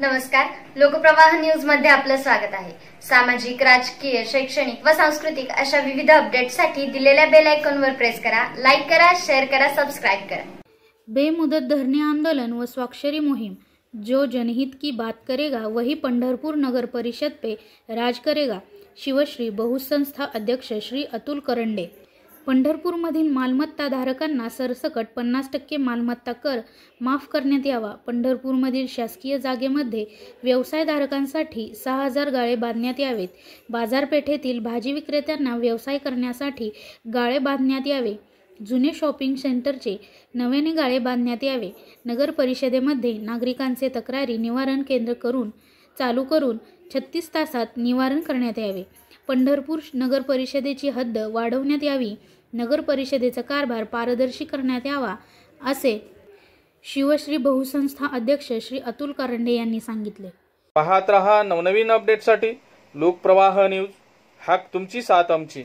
नमस्कार, लोकप्रवाह न्यूज मध्ये आपलं स्वागत आहे। सामाजिक, राजकीय, शैक्षणिक व सांस्कृतिक अशा विविध अपडेट्ससाठी दिलेल्या बेल आयकॉनवर प्रेस करा, लाईक करा, शेअर करा, सबस्क्राइब करा। बेमुदत धरने आंदोलन व स्वाक्षरी मुहिम, जो जनहित की बात करेगा वही पंढरपूर नगर परिषद पे राज करेगा। शिवश्री बहुसंस्था अध्यक्ष श्री अतुल करंडे। पंढरपूरमधील मालमत्ता धारकांना सरसकट 50% मालमत्ता कर माफ करण्यात यावा। पंढरपूरमधील शासकीय जागेमध्ये व्यवसायधारकांसाठी 6000 गाळे बांधण्यात यावेत। बाजारपेठेतील भाजी विक्रेत्यांना व्यवसाय करण्यासाठी गाळे बांधण्यात यावे। जुने शॉपिंग सेंटरचे नव्याने गाळे बांधण्यात यावे। नगर परिषदेमध्ये नागरिकांचे तक्रारी निवारण केंद्र चालू करून 36 तासात निवारण करण्यात यावे। पंढरपूर नगर परिषदेची हद्द वाढवण्यात यावी। नगर परिषदेचा कारभार पारदर्शी करण्यात यावा, असे शिवश्री बहुसंस्था अध्यक्ष श्री अतुल करंडे यांनी सांगितले। पाहत रहा नवनवीन अपडेटसाठी लोकप्रवाह न्यूज, हाक तुमची साथ आमची।